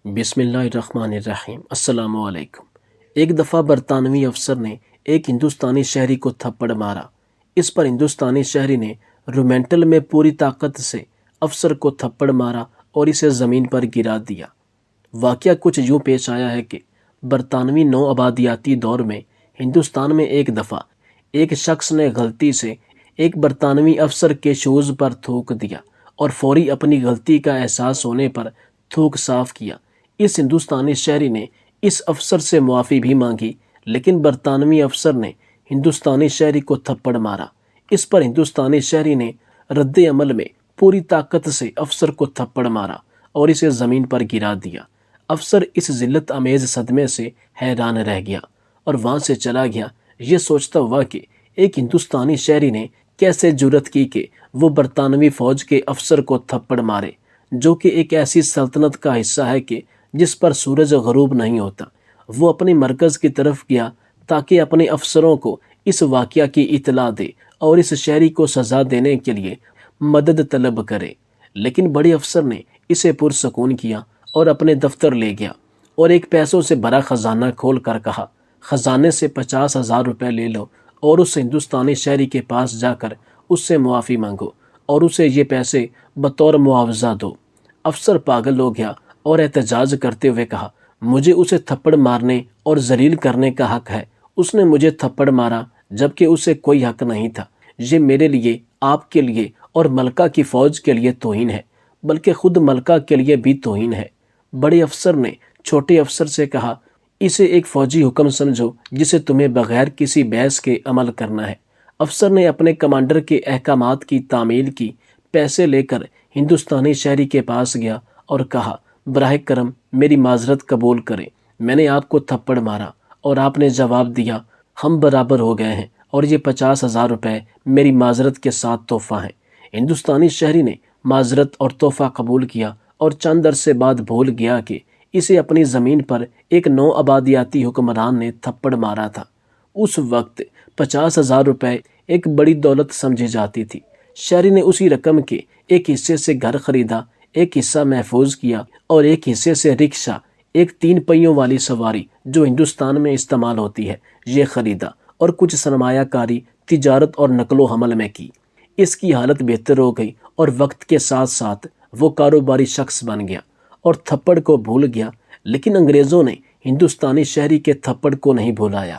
بسم اللہ الرحمن الرحیم۔ السلام علیکم۔ ایک دفعہ برطانوی افسر نے ایک ہندوستانی شہری کو تھپڑ مارا۔ اس پر ہندوستانی شہری نے رومینٹل میں پوری طاقت سے افسر کو تھپڑ مارا اور اسے زمین پر گرا دیا۔ واقعہ کچھ یوں پیش آیا ہے کہ برطانوی نو آبادیاتی دور میں ہندوستان میں ایک دفعہ ایک شخص نے غلطی سے ایک برطانوی افسر کے شوز پر تھوک دیا اور فوری اپنی غلطی کا احساس ہونے پر تھوک صاف کیا۔ اس ہندوستانی شہری نے اس افسر سے معافی بھی مانگی، لیکن برطانوی افسر نے ہندوستانی شہری کو تھپڑ مارا۔ اس پر ہندوستانی شہری نے رد عمل میں پوری طاقت سے افسر کو تھپڑ مارا اور اسے زمین پر گرا دیا۔ افسر اس ذلت امیز صدمے سے حیران رہ گیا اور وہاں سے چلا گیا، یہ سوچتا ہوا کہ ایک ہندوستانی شہری نے کیسے جرأت کی کہ وہ برطانوی فوج کے افسر کو تھپڑ مارے، جو کہ ایک ایسی سلطنت کا حصہ ہے کہ جس پر سورج غروب نہیں ہوتا۔ وہ اپنے مرکز کی طرف گیا تاکہ اپنے افسروں کو اس واقعہ کی اطلاع دے اور اس شہری کو سزا دینے کے لیے مدد طلب کرے، لیکن بڑے افسر نے اسے پرسکون کیا اور اپنے دفتر لے گیا اور ایک پیسوں سے بھرا خزانہ کھول کر کہا، خزانے سے 50,000 روپے لے لو اور اس ہندوستانی شہری کے پاس جا کر اس سے معافی مانگو اور اسے یہ پیسے بطور معاوضہ دو۔ افسر پاگل ہو گیا اور احتجاج کرتے ہوئے کہا، مجھے اسے تھپڑ مارنے اور ذلیل کرنے کا حق ہے۔ اس نے مجھے تھپڑ مارا جبکہ اسے کوئی حق نہیں تھا۔ یہ میرے لیے، آپ کے لیے اور ملکہ کی فوج کے لیے توہین ہے، بلکہ خود ملکہ کے لیے بھی توہین ہے۔ بڑے افسر نے چھوٹے افسر سے کہا، اسے ایک فوجی حکم سمجھو جسے تمہیں بغیر کسی بحث کے عمل کرنا ہے۔ افسر نے اپنے کمانڈر کے احکامات کی تعمیل کی، پیسے لے کر ہندوستانی شہری کے پاس گیا اور کہا، براہ کرم میری معذرت قبول کریں، میں نے آپ کو تھپڑ مارا اور آپ نے جواب دیا ہم برابر ہو گئے ہیں اور یہ 50,000 روپے میری معذرت کے ساتھ تحفہ ہیں۔ ہندوستانی شہری نے معذرت اور تحفہ قبول کیا اور چند عرصے بعد بھول گیا کہ اسے اپنی زمین پر ایک نو آبادیاتی حکمران نے تھپڑ مارا تھا۔ اس وقت 50,000 روپے ایک بڑی دولت سمجھی جاتی تھی۔ شہری نے اسی رقم کے ایک حصے سے گھر خریدا، ایک حصہ محفوظ کیا اور ایک حصے سے رکشہ، ایک 3 پہیوں والی سواری جو ہندوستان میں استعمال ہوتی ہے، یہ خریدا اور کچھ سرمایہ کاری، تجارت اور نقل و حمل میں کی۔ اس کی حالت بہتر ہو گئی اور وقت کے ساتھ ساتھ وہ کاروباری شخص بن گیا اور تھپڑ کو بھول گیا، لیکن انگریزوں نے ہندوستانی شہری کے تھپڑ کو نہیں بھلایا۔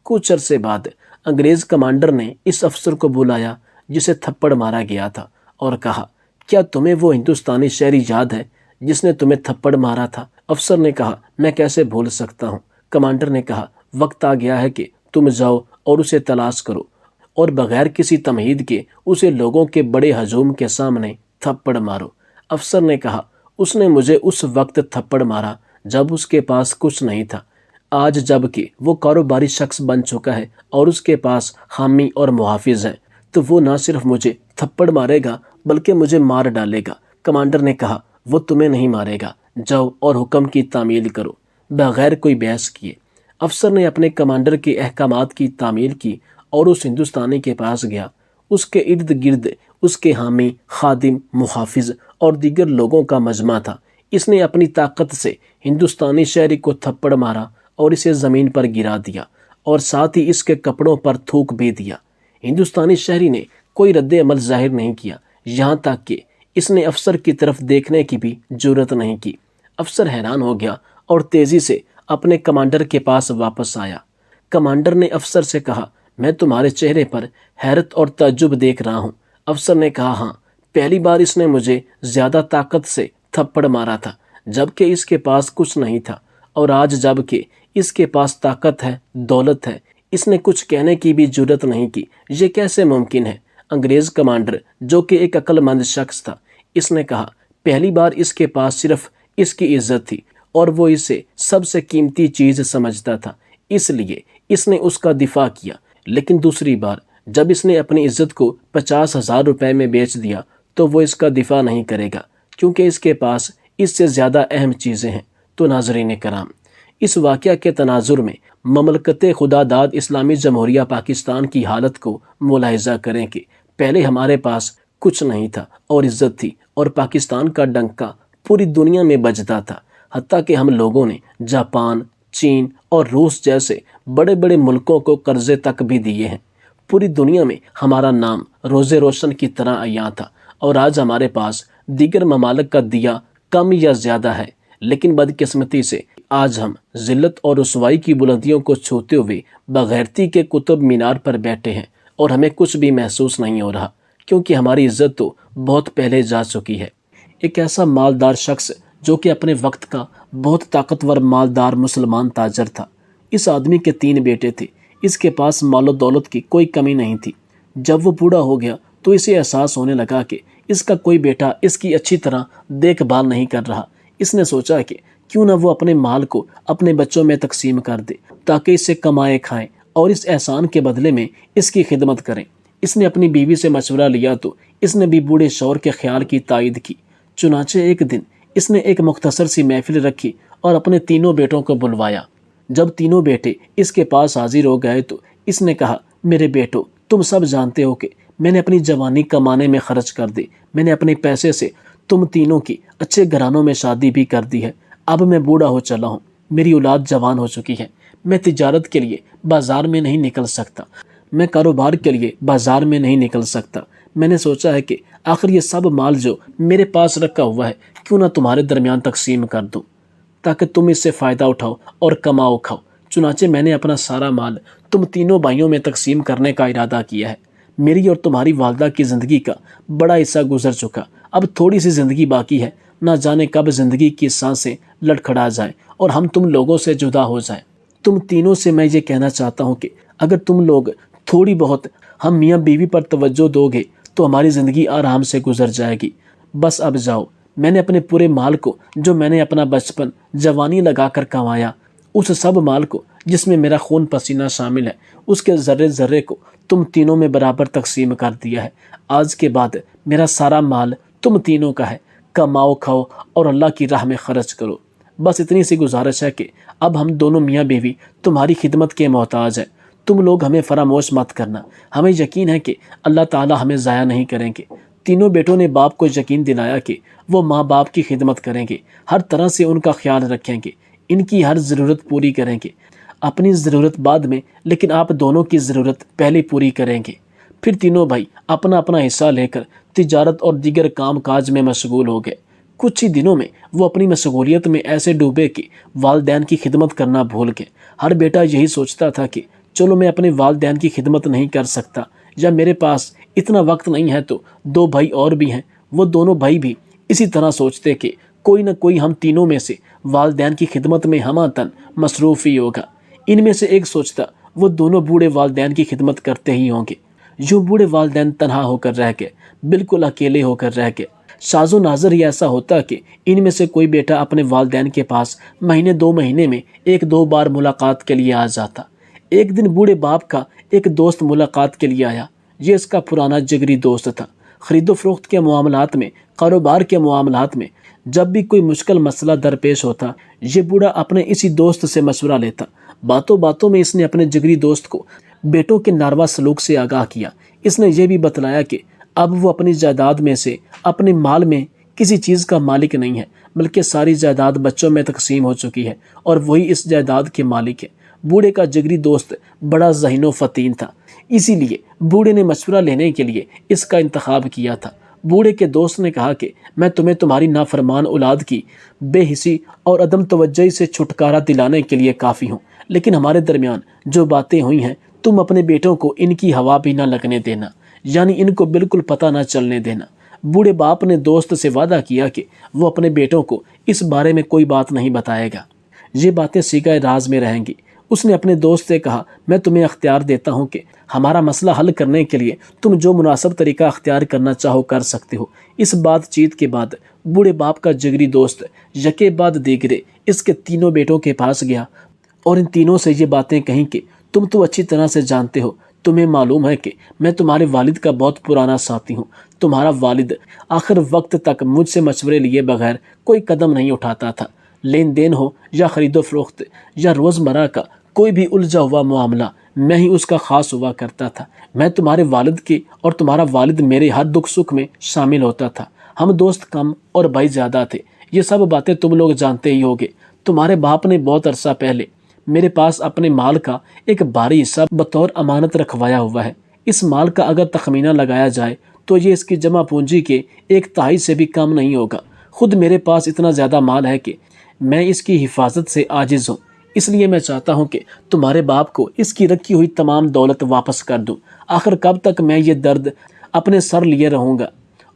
کچھ عرصے بعد انگریز کمانڈر نے اس افسر کو بلایا جسے تھپڑ مارا گیا تھا اور کہا، کیا تمہیں وہ ہندوستانی شہری یاد ہے جس نے تمہیں تھپڑ مارا تھا؟ افسر نے کہا، میں کیسے بھول سکتا ہوں۔ کمانڈر نے کہا، وقت آ گیا ہے کہ تم جاؤ اور اسے تلاش کرو اور بغیر کسی تمہید کے اسے لوگوں کے بڑے ہجوم کے سامنے تھپڑ مارو۔ افسر نے کہا، اس نے مجھے اس وقت تھپڑ مارا جب اس کے پاس کچھ نہیں تھا۔ آج جب کہ وہ کاروباری شخص بن چکا ہے اور اس کے پاس حامی اور محافظ ہیں، تو وہ نہ صرف مجھے تھپڑ مارے گا بلکہ مجھے مار ڈالے گا۔ کمانڈر نے کہا، وہ تمہیں نہیں مارے گا، جاؤ اور حکم کی تعمیل کرو بغیر کوئی بحث کیے۔ افسر نے اپنے کمانڈر کے احکامات کی تعمیل کی اور اس ہندوستانی کے پاس گیا۔ اس کے ارد گرد اس کے حامی، خادم، محافظ اور دیگر لوگوں کا مجمع تھا۔ اس نے اپنی طاقت سے ہندوستانی شہری کو تھپڑ مارا اور اسے زمین پر گرا دیا اور ساتھ ہی اس کے کپڑوں پر تھوک بھی دیا۔ ہندوستانی شہری نے کوئی رد عمل ظاہر نہیں کیا، یہاں تک کہ اس نے افسر کی طرف دیکھنے کی بھی جرأت نہیں کی۔ افسر حیران ہو گیا اور تیزی سے اپنے کمانڈر کے پاس واپس آیا۔ کمانڈر نے افسر سے کہا، میں تمہارے چہرے پر حیرت اور تعجب دیکھ رہا ہوں۔ افسر نے کہا، ہاں، پہلی بار اس نے مجھے زیادہ طاقت سے تھپڑ مارا تھا جبکہ اس کے پاس کچھ نہیں تھا، اور آج جب کہ اس کے پاس طاقت ہے، دولت ہے، اس نے کچھ کہنے کی بھی جرأت نہیں کی۔ یہ کیسے ممکن ہے؟ انگریز کمانڈر، جو کہ ایک عقل مند شخص تھا، اس نے کہا، پہلی بار اس کے پاس صرف اس کی عزت تھی اور وہ اسے سب سے قیمتی چیز سمجھتا تھا، اس لیے اس نے اس کا دفاع کیا۔ لیکن دوسری بار جب اس نے اپنی عزت کو 50,000 روپے میں بیچ دیا تو وہ اس کا دفاع نہیں کرے گا، کیونکہ اس کے پاس اس سے زیادہ اہم چیزیں ہیں۔ تو ناظرین کرام، اس واقعہ کے تناظر میں مملکت خدا داد اسلامی جمہوریہ پاکستان کی حالت کو ملاحظہ کریں کہ پہلے ہمارے پاس کچھ نہیں تھا اور عزت تھی اور پاکستان کا ڈنکا پوری دنیا میں بجتا تھا۔ حتیٰ کہ ہم لوگوں نے جاپان، چین اور روس جیسے بڑے بڑے ملکوں کو قرضے تک بھی دیے ہیں۔ پوری دنیا میں ہمارا نام روز روشن کی طرح عیاں تھا، اور آج ہمارے پاس دیگر ممالک کا دیا کم یا زیادہ ہے، لیکن بدقسمتی سے آج ہم ذلت اور رسوائی کی بلندیوں کو چھوتے ہوئے بغیرتی کے قطب مینار پر بیٹھے ہیں، اور ہمیں کچھ بھی محسوس نہیں ہو رہا، کیونکہ ہماری عزت تو بہت پہلے جا چکی ہے۔ ایک ایسا مالدار شخص جو کہ اپنے وقت کا بہت طاقتور مالدار مسلمان تاجر تھا۔ اس آدمی کے 3 بیٹے تھے۔ اس کے پاس مال و دولت کی کوئی کمی نہیں تھی۔ جب وہ بوڑھا ہو گیا تو اسے احساس ہونے لگا کہ اس کا کوئی بیٹا اس کی اچھی طرح دیکھ بھال نہیں کر رہا۔ اس نے سوچا کہ کیوں نہ وہ اپنے مال کو اپنے بچوں میں تقسیم کر دے، تاکہ اس سے کمائے کھائیں اور اس احسان کے بدلے میں اس کی خدمت کریں۔ اس نے اپنی بیوی سے مشورہ لیا تو اس نے بھی بوڑھے شوہر کے خیال کی تائید کی۔ چنانچہ ایک دن اس نے ایک مختصر سی محفل رکھی اور اپنے 3 بیٹوں کو بلوایا۔ جب 3 بیٹے اس کے پاس حاضر ہو گئے تو اس نے کہا، میرے بیٹو، تم سب جانتے ہو کہ میں نے اپنی جوانی کمانے میں خرچ کر دی۔ میں نے اپنے پیسے سے تم تینوں کی اچھے گھرانوں میں شادی بھی کر دی ہے۔ اب میں بوڑھا ہو چلا ہوں، میری اولاد جوان ہو چکی ہے۔ میں تجارت کے لیے بازار میں نہیں نکل سکتا، میں کاروبار کے لیے بازار میں نہیں نکل سکتا۔ میں نے سوچا ہے کہ آخر یہ سب مال جو میرے پاس رکھا ہوا ہے کیوں نہ تمہارے درمیان تقسیم کر دوں، تاکہ تم اس سے فائدہ اٹھاؤ اور کماؤ کھاؤ۔ چنانچہ میں نے اپنا سارا مال تم 3 بھائیوں میں تقسیم کرنے کا ارادہ کیا ہے۔ میری اور تمہاری والدہ کی زندگی کا بڑا حصہ گزر چکا، اب تھوڑی سی زندگی باقی ہے۔ نہ جانے کب زندگی کی سانسیں لڑکھڑا جائیں اور ہم تم لوگوں سے جدا ہو جائیں۔ تم تینوں سے میں یہ کہنا چاہتا ہوں کہ اگر تم لوگ تھوڑی بہت ہم میاں بیوی پر توجہ دو گے تو ہماری زندگی آرام سے گزر جائے گی۔ بس اب جاؤ۔ میں نے اپنے پورے مال کو جو میں نے اپنا بچپن جوانی لگا کر کمایا، اس سب مال کو جس میں میرا خون پسینہ شامل ہے، اس کے ذرے ذرے کو تم تینوں میں برابر تقسیم کر دیا ہے۔ آج کے بعد میرا سارا مال تم تینوں کا ہے۔ کماؤ کھاؤ اور اللہ کی راہ میں خرچ کرو۔ بس اتنی سی گزارش ہے کہ اب ہم دونوں میاں بیوی تمہاری خدمت کے محتاج ہیں۔ تم لوگ ہمیں فراموش مت کرنا۔ ہمیں یقین ہے کہ اللہ تعالی ہمیں ضائع نہیں کریں گے۔ 3 بیٹوں نے باپ کو یقین دلایا کہ وہ ماں باپ کی خدمت کریں گے، ہر طرح سے ان کا خیال رکھیں گے، ان کی ہر ضرورت پوری کریں گے۔ اپنی ضرورت بعد میں، لیکن آپ دونوں کی ضرورت پہلے پوری کریں گے۔ پھر 3 بھائی اپنا اپنا حصہ لے کر تجارت اور دیگر کام کاج میں مشغول ہو گئے۔ کچھ ہی دنوں میں وہ اپنی مشغولیت میں ایسے ڈوبے کہ والدین کی خدمت کرنا بھول گئے۔ ہر بیٹا یہی سوچتا تھا کہ چلو میں اپنے والدین کی خدمت نہیں کر سکتا، یا میرے پاس اتنا وقت نہیں ہے تو 2 بھائی اور بھی ہیں۔ وہ دونوں بھائی بھی اسی طرح سوچتے کہ کوئی نہ کوئی ہم تینوں میں سے والدین کی خدمت میں ہمہ مصروف ہی ہوگا۔ ان میں سے ایک سوچتا وہ دونوں بوڑھے والدین کی خدمت کرتے ہی ہوں گے۔ یوں بوڑھے والدین تنہا ہو کر رہ گئے، بالکل اکیلے ہو کر رہ گئے۔ ساز و ناظر ہی ایسا ہوتا کہ ان میں سے کوئی بیٹا اپنے والدین کے پاس مہینے 2 مہینے میں 1-2 بار ملاقات کے لیے آ جاتا۔ ایک دن بوڑھے باپ کا ایک دوست ملاقات کے لیے آیا۔ یہ اس کا پرانا جگری دوست تھا۔ خرید و فروخت کے معاملات میں، کاروبار کے معاملات میں جب بھی کوئی مشکل مسئلہ درپیش ہوتا، یہ بوڑھا اپنے اسی دوست سے مشورہ لیتا۔ باتوں باتوں میں اس نے اپنے جگری دوست کو بیٹوں کے ناروا سلوک سے آگاہ کیا۔ اس نے یہ بھی بتلایا کہ اب وہ اپنی جائیداد میں سے اپنے مال میں کسی چیز کا مالک نہیں ہے، بلکہ ساری جائیداد بچوں میں تقسیم ہو چکی ہے اور وہی اس جائیداد کے مالک ہے۔ بوڑھے کا جگری دوست بڑا ذہین و فطین تھا، اسی لیے بوڑھے نے مشورہ لینے کے لیے اس کا انتخاب کیا تھا۔ بوڑھے کے دوست نے کہا کہ میں تمہیں تمہاری نافرمان اولاد کی بے حسی اور عدم توجہی سے چھٹکارا دلانے کے لیے کافی ہوں، لیکن ہمارے درمیان جو باتیں ہوئی ہیں تم اپنے بیٹوں کو ان کی ہوا بھی نہ لگنے دینا، یعنی ان کو بالکل پتہ نہ چلنے دینا۔ بوڑھے باپ نے دوست سے وعدہ کیا کہ وہ اپنے بیٹوں کو اس بارے میں کوئی بات نہیں بتائے گا، یہ باتیں سیگہ راز میں رہیں گی۔ اس نے اپنے دوست سے کہا، میں تمہیں اختیار دیتا ہوں کہ ہمارا مسئلہ حل کرنے کے لیے تم جو مناسب طریقہ اختیار کرنا چاہو کر سکتے ہو۔ اس بات چیت کے بعد بوڑھے باپ کا جگری دوست یکے بعد دیگرے اس کے 3 بیٹوں کے پاس گیا اور ان تینوں سے یہ باتیں کہیں کہ تم تو اچھی طرح سے جانتے ہو، تمہیں معلوم ہے کہ میں تمہارے والد کا بہت پرانا ساتھی ہوں۔ تمہارا والد آخر وقت تک مجھ سے مشورے لیے بغیر کوئی قدم نہیں اٹھاتا تھا۔ لین دین ہو یا خرید و فروخت یا روزمرہ کا کوئی بھی الجھا ہوا معاملہ میں ہی اس کا خاص ہوا کرتا تھا۔ میں تمہارے والد کے اور تمہارا والد میرے ہر دکھ سکھ میں شامل ہوتا تھا۔ ہم دوست کم اور بھائی زیادہ تھے، یہ سب باتیں تم لوگ جانتے ہی ہوگے۔ تمہارے باپ نے بہت عرصہ پہلے میرے پاس اپنے مال کا ایک بھاری حصہ بطور امانت رکھوایا ہوا ہے۔ اس مال کا اگر تخمینہ لگایا جائے تو یہ اس کی جمع پونجی کے 1/3 سے بھی کم نہیں ہوگا۔ خود میرے پاس اتنا زیادہ مال ہے کہ میں اس کی حفاظت سے عاجز ہوں، اس لیے میں چاہتا ہوں کہ تمہارے باپ کو اس کی رکھی ہوئی تمام دولت واپس کر دوں۔ آخر کب تک میں یہ درد اپنے سر لیے رہوں گا؟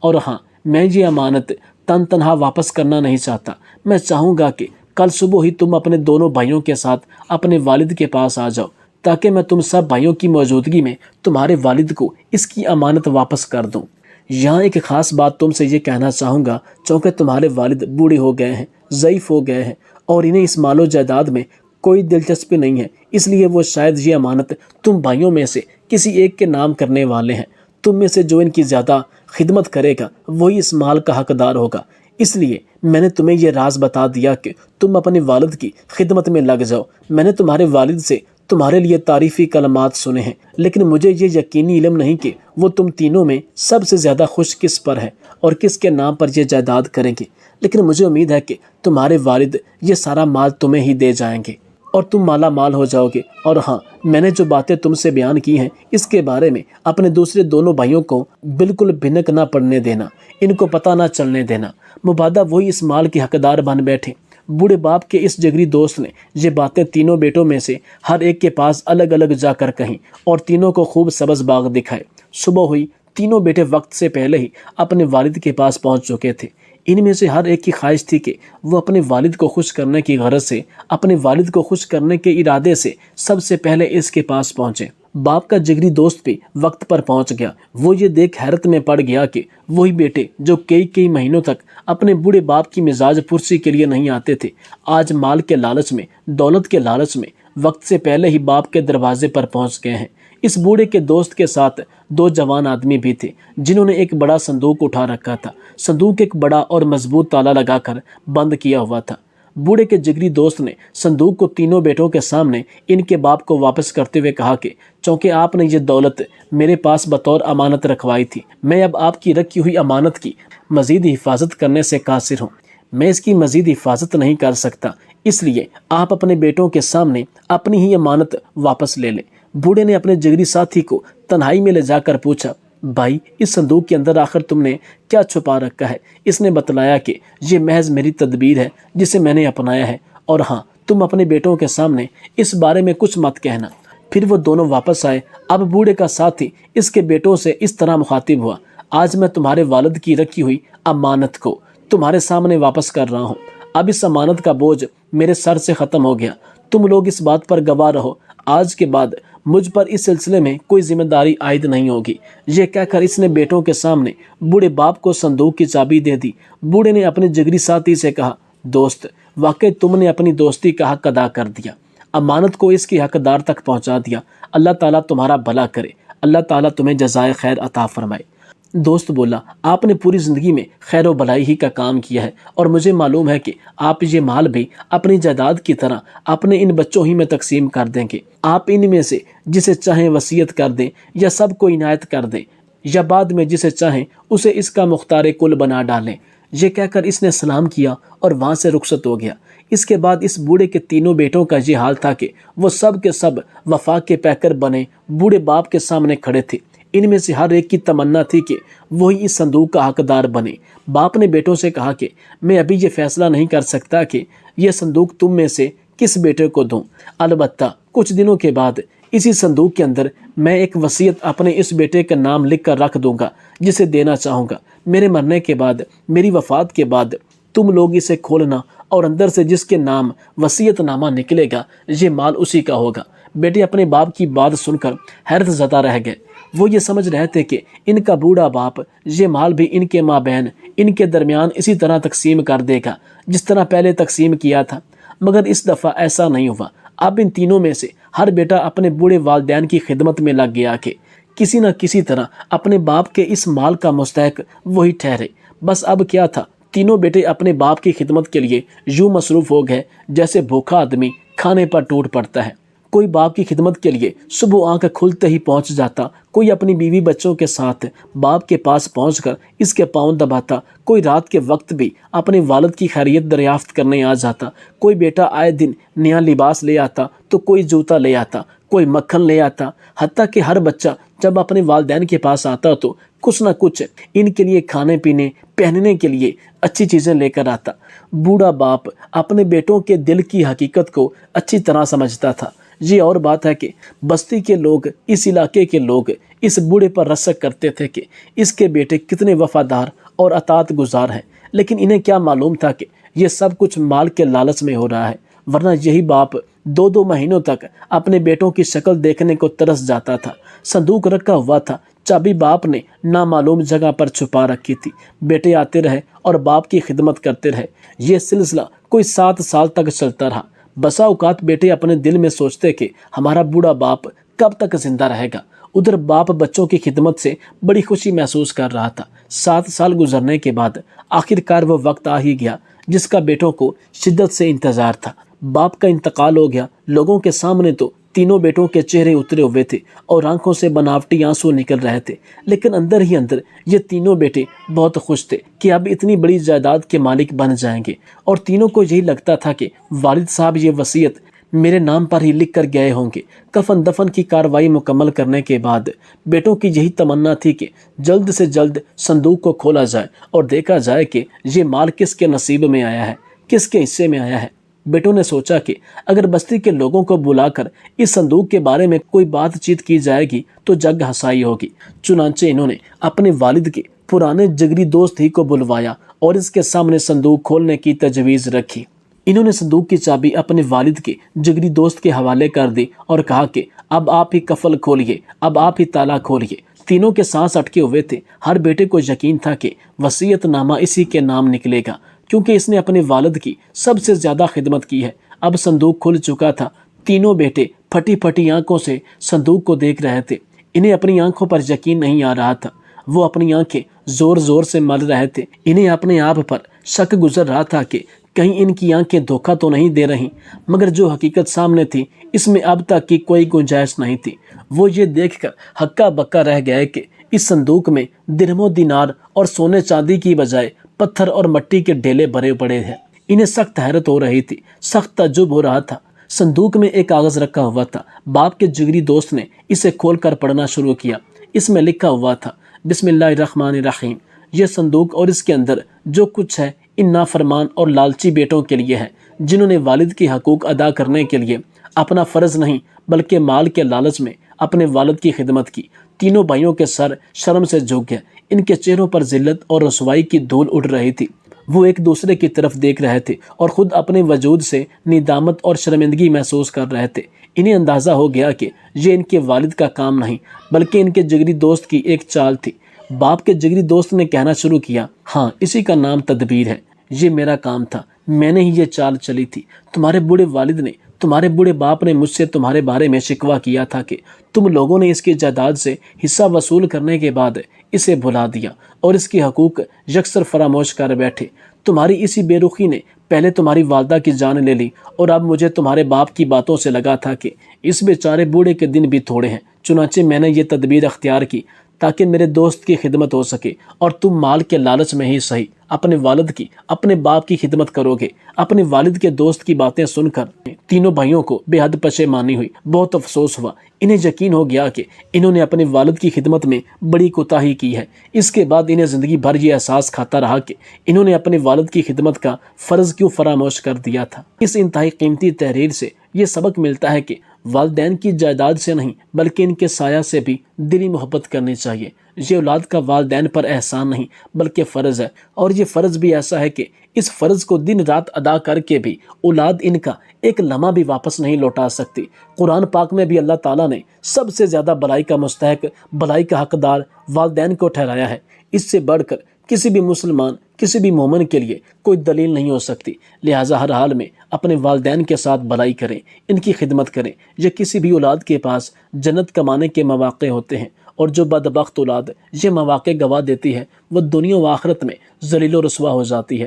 اور ہاں، میں یہ امانت تنہا واپس کرنا نہیں چاہتا۔ میں چاہوں گا کہ کل صبح ہی تم اپنے دونوں بھائیوں کے ساتھ اپنے والد کے پاس آ جاؤ، تاکہ میں تم سب بھائیوں کی موجودگی میں تمہارے والد کو اس کی امانت واپس کر دوں۔ یہاں ایک خاص بات تم سے یہ کہنا چاہوں گا، چونکہ تمہارے والد بوڑھے ہو گئے ہیں، ضعیف ہو گئے ہیں، اور انہیں اس مال و جائیداد میں کوئی دلچسپی نہیں ہے، اس لیے وہ شاید یہ امانت تم بھائیوں میں سے کسی ایک کے نام کرنے والے ہیں۔ تم میں سے جو ان کی زیادہ خدمت کرے گا وہی اس مال کا حقدار ہوگا۔ اس لیے میں نے تمہیں یہ راز بتا دیا کہ تم اپنے والد کی خدمت میں لگ جاؤ۔ میں نے تمہارے والد سے تمہارے لیے تعریفی کلمات سنے ہیں، لیکن مجھے یہ یقینی علم نہیں کہ وہ تم تینوں میں سب سے زیادہ خوش کس پر ہے اور کس کے نام پر یہ جائیداد کریں گے، لیکن مجھے امید ہے کہ تمہارے والد یہ سارا مال تمہیں ہی دے جائیں گے اور تم مالا مال ہو جاؤ گے۔ اور ہاں، میں نے جو باتیں تم سے بیان کی ہیں اس کے بارے میں اپنے دوسرے دونوں بھائیوں کو بالکل بھنک نہ پڑنے دینا، ان کو پتہ نہ چلنے دینا، مبادہ وہی اس مال کے حقدار بن بیٹھے۔ بوڑھے باپ کے اس جگری دوست نے یہ باتیں تینوں بیٹوں میں سے ہر ایک کے پاس الگ الگ جا کر کہیں اور تینوں کو خوب سبز باغ دکھائے۔ صبح ہوئی، تینوں بیٹے وقت سے پہلے ہی اپنے والد کے پاس پہنچ چکے تھے۔ ان میں سے ہر ایک کی خواہش تھی کہ وہ اپنے والد کو خوش کرنے کی غرض سے، اپنے والد کو خوش کرنے کے ارادے سے سب سے پہلے اس کے پاس پہنچے۔ باپ کا جگری دوست بھی وقت پر پہنچ گیا۔ وہ یہ دیکھ حیرت میں پڑ گیا کہ وہی بیٹے جو کئی مہینوں تک اپنے بوڑھے باپ کی مزاج پرسی کے لیے نہیں آتے تھے، آج مال کے لالچ میں، دولت کے لالچ میں وقت سے پہلے ہی باپ کے دروازے پر پہنچ گئے ہیں۔ اس بوڑھے کے دوست کے ساتھ 2 جوان آدمی بھی تھے جنہوں نے ایک بڑا صندوق اٹھا رکھا تھا۔ صندوق ایک بڑا اور مضبوط تالا لگا کر بند کیا ہوا تھا۔ بوڑھے کے جگری دوست نے صندوق کو تینوں بیٹوں کے سامنے ان کے باپ کو واپس کرتے ہوئے کہا کہ چونکہ آپ نے یہ دولت میرے پاس بطور امانت رکھوائی تھی، میں اب آپ کی رکھی ہوئی امانت کی مزید حفاظت کرنے سے قاصر ہوں۔ میں اس کی مزید حفاظت نہیں کر سکتا، اس لیے آپ اپنے بیٹوں کے سامنے اپنی ہی امانت واپس لے لیں۔ بوڑھے نے اپنے جگری ساتھی کو تنہائی میں لے جا کر پوچھا، بھائی، اس صندوق کے اندر آخر تم نے کیا چھپا رکھا ہے؟ اس نے بتلایا کہ یہ محض میری تدبیر ہے جسے میں نے اپنایا ہے، اور ہاں، تم اپنے بیٹوں کے سامنے اس بارے میں کچھ مت کہنا۔ پھر وہ دونوں واپس آئے۔ اب بوڑھے کا ساتھی اس کے بیٹوں سے اس طرح مخاطب ہوا، آج میں تمہارے والد کی رکھی ہوئی امانت کو تمہارے سامنے واپس کر رہا ہوں۔ اب اس امانت کا بوجھ میرے سر سے ختم ہو گیا۔ تم لوگ اس بات پر گواہ رہو، آج کے بعد مجھ پر اس سلسلے میں کوئی ذمہ داری عائد نہیں ہوگی۔ یہ کہہ کر اس نے بیٹوں کے سامنے بوڑھے باپ کو صندوق کی چابی دے دی۔ بوڑھے نے اپنے جگری ساتھی سے کہا، دوست، واقعی تم نے اپنی دوستی کا حق ادا کر دیا، امانت کو اس کی حقدار تک پہنچا دیا۔ اللہ تعالیٰ تمہارا بھلا کرے، اللہ تعالیٰ تمہیں جزائے خیر عطا فرمائے۔ دوست بولا، آپ نے پوری زندگی میں خیر و بھلائی ہی کا کام کیا ہے، اور مجھے معلوم ہے کہ آپ یہ مال بھی اپنی جائیداد کی طرح اپنے ان بچوں ہی میں تقسیم کر دیں گے۔ آپ ان میں سے جسے چاہیں وصیت کر دیں یا سب کو عنایت کر دیں، یا بعد میں جسے چاہیں اسے اس کا مختار کل بنا ڈالیں۔ یہ کہہ کر اس نے سلام کیا اور وہاں سے رخصت ہو گیا۔ اس کے بعد اس بوڑھے کے تینوں بیٹوں کا یہ حال تھا کہ وہ سب کے سب وفا کے پیکر بنے بوڑھے باپ کے سامنے کھڑے تھے۔ ان میں سے ہر ایک کی تمنا تھی کہ وہی اس صندوق کا حقدار بنے۔ باپ نے بیٹوں سے کہا کہ میں ابھی یہ فیصلہ نہیں کر سکتا کہ یہ صندوق تم میں سے کس بیٹے کو دوں، البتہ کچھ دنوں کے بعد اسی صندوق کے اندر میں ایک وصیت اپنے اس بیٹے کا نام لکھ کر رکھ دوں گا جسے دینا چاہوں گا۔ میرے مرنے کے بعد، میری وفات کے بعد تم لوگ اسے کھولنا اور اندر سے جس کے نام وصیت نامہ نکلے گا یہ مال اسی کا ہوگا۔ بیٹے اپنے باپ کی بات سن کر حیرت زدہ رہ گئے۔ وہ یہ سمجھ رہے تھے کہ ان کا بوڑھا باپ یہ مال بھی ان کے مابین، ان کے درمیان اسی طرح تقسیم کر دے گا جس طرح پہلے تقسیم کیا تھا، مگر اس دفعہ ایسا نہیں ہوا۔ اب ان تینوں میں سے ہر بیٹا اپنے بوڑھے والدین کی خدمت میں لگ گیا کہ کسی نہ کسی طرح اپنے باپ کے اس مال کا مستحق وہی ٹھہرے۔ بس اب کیا تھا، تینوں بیٹے اپنے باپ کی خدمت کے لیے یوں مصروف ہو گئے جیسے بھوکا آدمی کھانے پر ٹوٹ پڑتا ہے۔ کوئی باپ کی خدمت کے لیے صبح آنکھ کھلتے ہی پہنچ جاتا، کوئی اپنی بیوی بچوں کے ساتھ باپ کے پاس پہنچ کر اس کے پاؤں دباتا، کوئی رات کے وقت بھی اپنے والد کی خیریت دریافت کرنے آ جاتا، کوئی بیٹا آئے دن نیا لباس لے آتا تو کوئی جوتا لے آتا، کوئی مکھن لے آتا، حتیٰ کہ ہر بچہ جب اپنے والدین کے پاس آتا تو کچھ نہ کچھ ان کے لیے کھانے پینے پہننے کے لیے اچھی چیزیں لے کر آتا۔ بوڑھا باپ اپنے بیٹوں کے دل کی حقیقت کو اچھی طرح سمجھتا تھا۔ یہ اور بات ہے کہ بستی کے لوگ، اس علاقے کے لوگ اس بوڑھے پر رشک کرتے تھے کہ اس کے بیٹے کتنے وفادار اور اطاعت گزار ہیں، لیکن انہیں کیا معلوم تھا کہ یہ سب کچھ مال کے لالچ میں ہو رہا ہے، ورنہ یہی باپ 2 مہینوں تک اپنے بیٹوں کی شکل دیکھنے کو ترس جاتا تھا۔ صندوق رکھا ہوا تھا، چابی باپ نے نامعلوم جگہ پر چھپا رکھی تھی۔ بیٹے آتے رہے اور باپ کی خدمت کرتے رہے۔ یہ سلسلہ کوئی 7 سال تک چلتا رہا۔ بسا اوقات بیٹے اپنے دل میں سوچتے کہ ہمارا بوڑھا باپ کب تک زندہ رہے گا۔ ادھر باپ بچوں کی خدمت سے بڑی خوشی محسوس کر رہا تھا۔ 7 سال گزرنے کے بعد آخر کار وہ وقت آ ہی گیا جس کا بیٹوں کو شدت سے انتظار تھا۔ باپ کا انتقال ہو گیا۔ لوگوں کے سامنے تو تینوں بیٹوں کے چہرے اترے ہوئے تھے اور آنکھوں سے بناوٹی آنسو نکل رہے تھے، لیکن اندر ہی اندر یہ تینوں بیٹے بہت خوش تھے کہ اب اتنی بڑی جائیداد کے مالک بن جائیں گے، اور تینوں کو یہی لگتا تھا کہ والد صاحب یہ وصیت میرے نام پر ہی لکھ کر گئے ہوں گے۔ کفن دفن کی کارروائی مکمل کرنے کے بعد بیٹوں کی یہی تمنا تھی کہ جلد سے جلد صندوق کو کھولا جائے اور دیکھا جائے کہ یہ مال کس کے نصیب میں آیا ہے، کس کے حصے میں آیا ہے۔ بیٹوں نے سوچا کہ اگر بستی کے لوگوں کو بلا کر اس صندوق کے بارے میں کوئی بات چیت کی جائے گی تو جگ ہنسائی ہوگی۔ چنانچہ انہوں نے اپنے والد کے پرانے جگری دوست ہی کو بلوایا اور اس کے سامنے صندوق کھولنے کی تجویز رکھی۔ انہوں نے صندوق کی چابی اپنے والد کے جگری دوست کے حوالے کر دی اور کہا کہ اب آپ ہی کفل کھولیے، اب آپ ہی تالا کھولیے۔ تینوں کے سانس اٹکے ہوئے تھے۔ ہر بیٹے کو یقین تھا کہ وصیت نامہ اسی کے نام نکلے گا، کیونکہ اس نے اپنے والد کی سب سے زیادہ خدمت کی ہے۔ اب صندوق کھل چکا تھا۔ تینوں بیٹے پھٹی پھٹی آنکھوں سے صندوق کو دیکھ رہے تھے۔ انہیں اپنی آنکھوں پر یقین نہیں آ رہا تھا۔ وہ اپنی آنکھیں زور زور سے مل رہے تھے۔ انہیں اپنے آپ پر شک گزر رہا تھا کہ کہیں ان کی آنکھیں دھوکہ تو نہیں دے رہی، مگر جو حقیقت سامنے تھی اس میں اب تک کی کوئی گنجائش نہیں تھی۔ وہ یہ دیکھ کر ہکا بکا رہ گئے کہ اس صندوق میں درہم و دینار اور سونے چاندی کی بجائے پتھر اور مٹی کے ڈھیلے بھرے پڑے ہیں۔ انہیں سخت حیرت ہو رہی تھی، سخت تعجب ہو رہا تھا۔ صندوق میں ایک کاغذ رکھا ہوا تھا۔ باپ کے جگری دوست نے اسے کھول کر پڑھنا شروع کیا۔ اس میں لکھا ہوا تھا، بسم اللہ الرحمن الرحیم۔ یہ صندوق اور اس کے اندر جو کچھ ہے ان نافرمان اور لالچی بیٹوں کے لیے ہے، جنہوں نے والد کی حقوق ادا کرنے کے لیے اپنا فرض نہیں بلکہ مال کے لالچ میں اپنے والد کی خدمت کی۔ تینوں بھائیوں کے سر شرم سے جھک گئے۔ ان کے چہروں پر ذلت اور رسوائی کی دھول اڑ رہی تھی۔ وہ ایک دوسرے کی طرف دیکھ رہے تھے اور خود اپنے وجود سے ندامت اور شرمندگی محسوس کر رہے تھے۔ انہیں اندازہ ہو گیا کہ یہ ان کے والد کا کام نہیں بلکہ ان کے جگری دوست کی ایک چال تھی۔ باپ کے جگری دوست نے کہنا شروع کیا، ہاں اسی کا نام تدبیر ہے۔ یہ میرا کام تھا، میں نے ہی یہ چال چلی تھی۔ تمہارے بوڑھے والد نے، تمہارے بوڑھے باپ نے مجھ سے تمہارے بارے میں شکوہ کیا تھا کہ تم لوگوں نے اس کی جائیداد سے حصہ وصول کرنے کے بعد اسے بھلا دیا اور اس کی حقوق یکسر فراموش کر بیٹھے۔ تمہاری اسی بے رخی نے پہلے تمہاری والدہ کی جان لے لی، اور اب مجھے تمہارے باپ کی باتوں سے لگا تھا کہ اس بیچارے بوڑھے کے دن بھی تھوڑے ہیں۔ چنانچہ میں نے یہ تدبیر اختیار کی تاکہ میرے دوست کی خدمت ہو سکے، اور تم مال کے لالچ میں ہی صحیح اپنے والد کی، اپنے باپ کی خدمت کرو گے۔ اپنے والد کے دوست کی باتیں سن کر تینوں بھائیوں کو بے حد پشیمانی ہوئی، بہت افسوس ہوا۔ انہیں یقین ہو گیا کہ انہوں نے اپنے والد کی خدمت میں بڑی کوتاہی کی ہے۔ اس کے بعد انہیں زندگی بھر یہ احساس کھاتا رہا کہ انہوں نے اپنے والد کی خدمت کا فرض کیوں فراموش کر دیا تھا۔ اس انتہائی قیمتی تحریر سے یہ سبق ملتا ہے کہ والدین کی جائیداد سے نہیں بلکہ ان کے سایہ سے بھی دلی محبت کرنی چاہیے۔ یہ اولاد کا والدین پر احسان نہیں بلکہ فرض ہے، اور یہ فرض بھی ایسا ہے کہ اس فرض کو دن رات ادا کر کے بھی اولاد ان کا ایک لمحہ بھی واپس نہیں لوٹا سکتی۔ قرآن پاک میں بھی اللہ تعالیٰ نے سب سے زیادہ بھلائی کا مستحق، بھلائی کا حقدار والدین کو ٹھہرایا ہے۔ اس سے بڑھ کر کسی بھی مسلمان، کسی بھی مومن کے لیے کوئی دلیل نہیں ہو سکتی۔ لہٰذا ہر حال میں اپنے والدین کے ساتھ بھلائی کریں، ان کی خدمت کریں۔ یہ کسی بھی اولاد کے پاس جنت کمانے کے مواقع ہوتے ہیں، اور جو بدبخت اولاد یہ مواقع گوا دیتی ہے وہ دنیا و آخرت میں ذلیل و رسوا ہو جاتی ہے۔